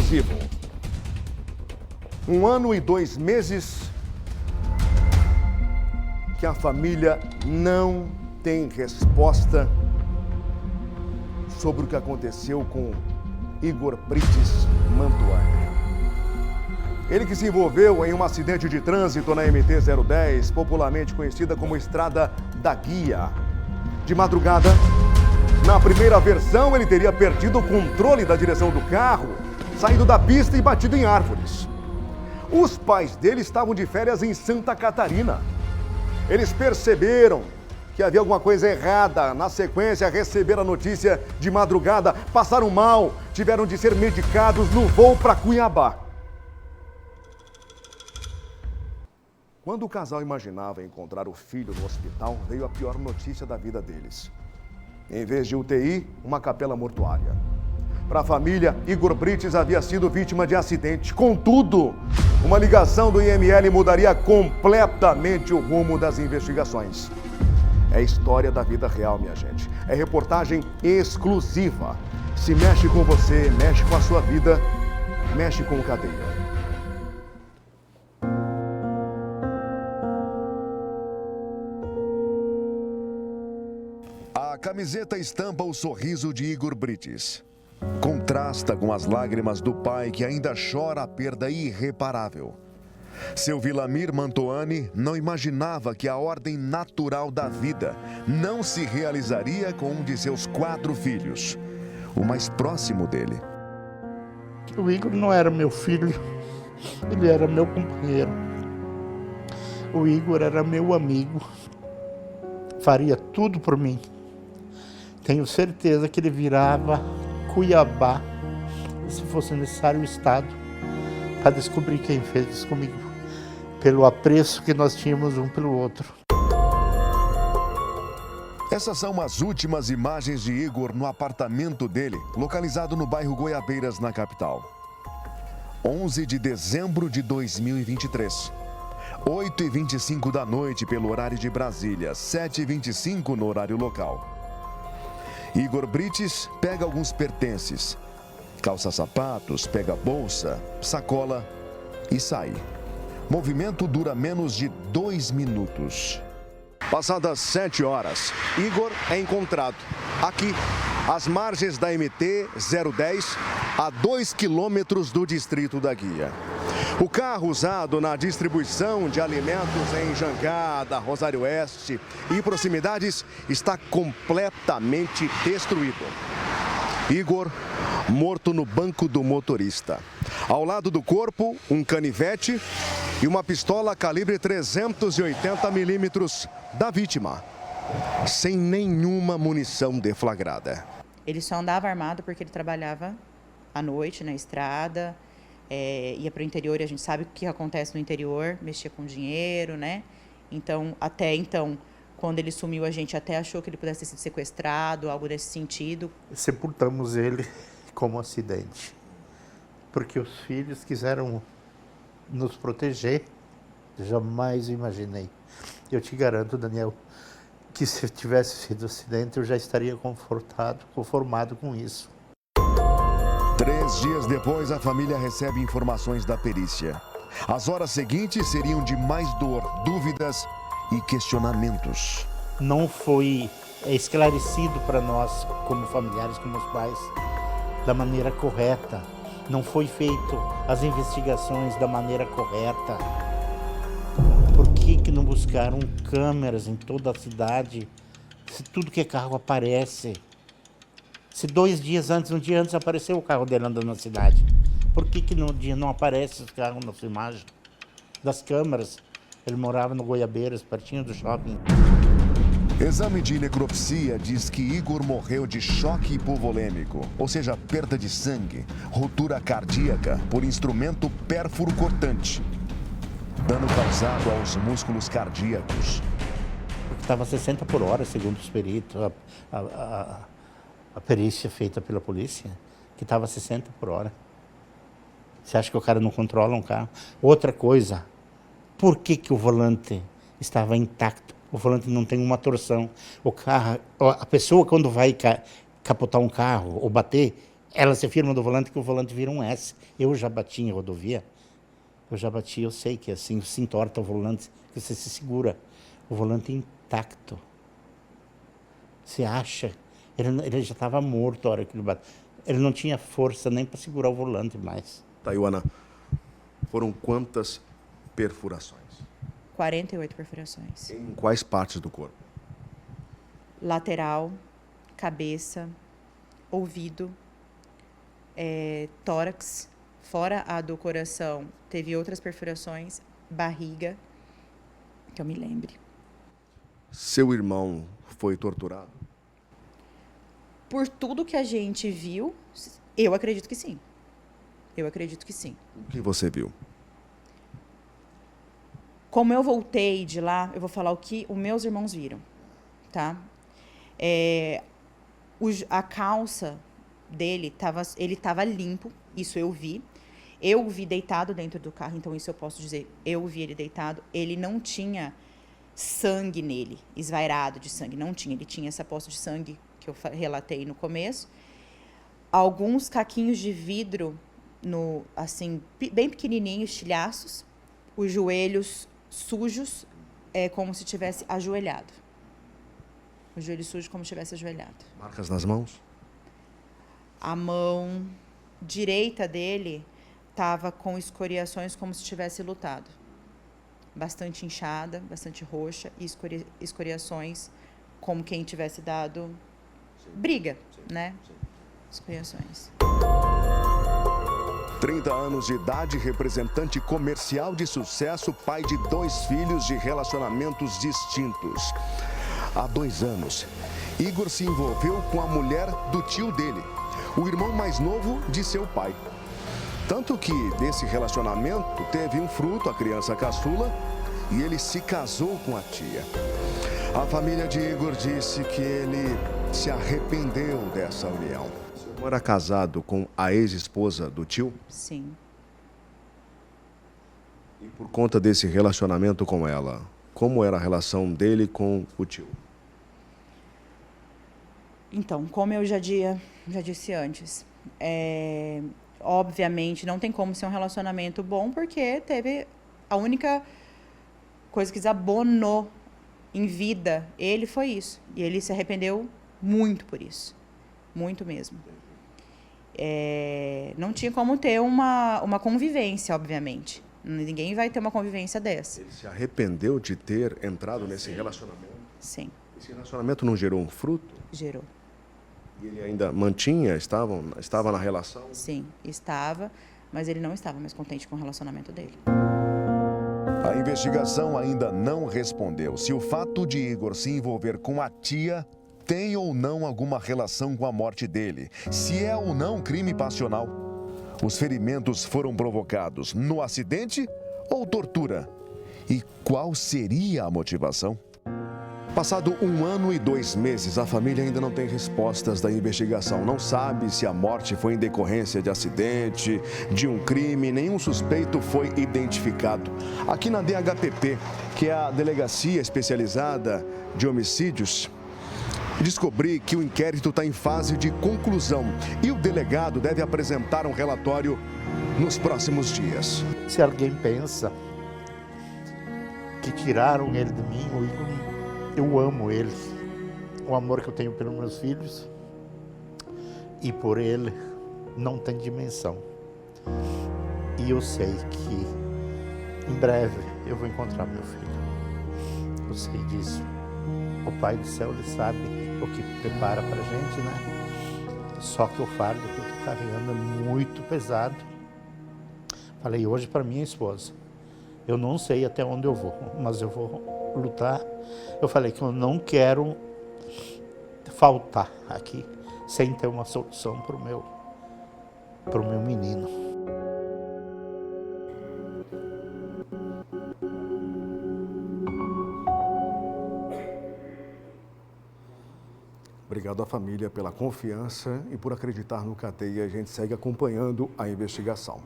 exclusivo. 1 ano e 2 meses que a família não tem resposta sobre o que aconteceu com Igor Brites Mantuani. Ele que se envolveu em um acidente de trânsito na MT-010, popularmente conhecida como Estrada da Guia. De madrugada, na primeira versão, ele teria perdido o controle da direção do carro, saído da pista e batido em árvores. Os pais dele estavam de férias em Santa Catarina. Eles perceberam que havia alguma coisa errada. Na sequência, receberam a notícia de madrugada, passaram mal, tiveram de ser medicados no voo para Cuiabá. Quando o casal imaginava encontrar o filho no hospital, veio a pior notícia da vida deles. Em vez de UTI, uma capela mortuária. Para a família, Igor Brites havia sido vítima de acidente. Contudo, uma ligação do IML mudaria completamente o rumo das investigações. É a história da vida real, minha gente. É reportagem exclusiva. Se mexe com você, mexe com a sua vida, mexe com o Cadeia. A camiseta estampa o sorriso de Igor Brites. Contrasta com as lágrimas do pai que ainda chora a perda irreparável. Seu Vilamir Mantuani não imaginava que a ordem natural da vida não se realizaria com um de seus 4 filhos, o mais próximo dele. O Igor não era meu filho, ele era meu companheiro. O Igor era meu amigo, faria tudo por mim. Tenho certeza que ele virava Cuiabá, se fosse necessário o Estado, para descobrir quem fez isso comigo, pelo apreço que nós tínhamos um pelo outro. Essas são as últimas imagens de Igor no apartamento dele, localizado no bairro Goiabeiras, na capital. 11 de dezembro de 2023. 8h25 da noite pelo horário de Brasília, 7h25 no horário local. Igor Brites pega alguns pertences, calça-sapatos, pega bolsa, sacola e sai. Movimento dura menos de 2 minutos. Passadas 7 horas, Igor é encontrado aqui, às margens da MT-010, a 2 quilômetros do distrito da Guia. O carro usado na distribuição de alimentos em Jangada, Rosário Oeste e proximidades está completamente destruído. Igor, morto no banco do motorista. Ao lado do corpo, um canivete e uma pistola calibre 380 milímetros da vítima, sem nenhuma munição deflagrada. Ele só andava armado porque ele trabalhava à noite na estrada, ia para o interior e a gente sabe o que acontece no interior, mexia com dinheiro, né? Então, até então, quando ele sumiu, a gente até achou que ele pudesse ter sido sequestrado, algo desse sentido. Sepultamos ele como acidente, porque os filhos quiseram nos proteger. Jamais imaginei. Eu te garanto, Daniel, que se tivesse sido acidente, eu já estaria conformado com isso. 3 dias depois, a família recebe informações da perícia. As horas seguintes seriam de mais dor, dúvidas e questionamentos. Não foi esclarecido para nós, como familiares, como os pais, da maneira correta. Não foi feito as investigações da maneira correta. Por que não buscaram câmeras em toda a cidade? Se tudo que é carro aparece. Se 2 dias antes, um dia antes, apareceu o carro dele andando na cidade. Por que no dia não aparece esse carro na sua imagem? Das câmeras. Ele morava no Goiabeiras, pertinho do shopping. Exame de necropsia diz que Igor morreu de choque hipovolêmico, ou seja, perda de sangue, ruptura cardíaca por instrumento pérfuro cortante. Dano causado aos músculos cardíacos. Estava 60 por hora, segundo os peritos. A perícia feita pela polícia, que estava 60 por hora. Você acha que o cara não controla um carro? Outra coisa, por que o volante estava intacto? O volante não tem uma torção. O carro, a pessoa quando vai capotar um carro ou bater, Ela se firma do volante que o volante vira um S. Eu já bati em rodovia. Eu sei que assim, se entorta o volante, que você se segura. O volante intacto. Você acha? Ele já estava morto a hora que ele bateu. Ele não tinha força nem para segurar o volante mais. Tayuana, foram quantas perfurações? 48 perfurações. Em quais partes do corpo? Lateral, cabeça, ouvido, tórax. Fora a do coração, teve outras perfurações, barriga, que eu me lembre. Seu irmão foi torturado? Por tudo que a gente viu, eu acredito que sim. Eu acredito que sim. O que você viu? Como eu voltei de lá, eu vou falar o que os meus irmãos viram, tá? A calça dele ele estava limpo, isso eu vi. Eu o vi deitado dentro do carro, então isso eu posso dizer. Eu vi ele deitado. Ele não tinha sangue nele, esvairado de sangue. Não tinha. Ele tinha essa poça de sangue que eu relatei no começo. Alguns caquinhos de vidro, assim, bem pequenininhos, estilhaços. Os joelhos sujos, como se tivesse ajoelhado. O joelho sujo como se tivesse ajoelhado. Marcas nas mãos? A mão direita dele estava com escoriações como se tivesse lutado. Bastante inchada, bastante roxa e escoriações como quem tivesse dado briga, né? Escoriações. 30 anos de idade, representante comercial de sucesso, pai de 2 filhos de relacionamentos distintos. Há 2 anos, Igor se envolveu com a mulher do tio dele, o irmão mais novo de seu pai. Tanto que desse relacionamento teve um fruto, a criança caçula, e ele se casou com a tia. A família de Igor disse que ele se arrependeu dessa união. O senhor era casado com a ex-esposa do tio? Sim. E por conta desse relacionamento com ela, como era a relação dele com o tio? Então, como eu já disse antes, obviamente não tem como ser um relacionamento bom, porque teve a única coisa que desabonou em vida ele foi isso. E ele se arrependeu muito por isso. Muito mesmo. Não tinha como ter uma convivência, obviamente. Ninguém vai ter uma convivência dessa. Ele se arrependeu de ter entrado nesse relacionamento? Sim. Esse relacionamento não gerou um fruto? Gerou. E ele ainda mantinha, estava na relação? Sim, estava, mas ele não estava mais contente com o relacionamento dele. A investigação ainda não respondeu se o fato de Igor se envolver com a tia tem ou não alguma relação com a morte dele, se é ou não crime passional. Os ferimentos foram provocados no acidente ou tortura? E qual seria a motivação? Passado 1 ano e 2 meses, a família ainda não tem respostas da investigação. Não sabe se a morte foi em decorrência de acidente, de um crime, nenhum suspeito foi identificado. Aqui na DHPP, que é a Delegacia Especializada de Homicídios, descobri que o inquérito está em fase de conclusão e o delegado deve apresentar um relatório nos próximos dias. Se alguém pensa que tiraram ele de mim, o Igor, eu amo ele, o amor que eu tenho pelos meus filhos e por ele não tem dimensão. E eu sei que em breve eu vou encontrar meu filho. Eu sei disso. O Pai do Céu, ele sabe o que prepara pra gente, né? Só que o fardo que eu tô carregando é muito pesado. Falei hoje para minha esposa, eu não sei até onde eu vou, mas eu vou lutar. Eu falei que eu não quero faltar aqui sem ter uma solução pro meu menino. Obrigado à família pela confiança e por acreditar no Cadeia. A gente segue acompanhando a investigação.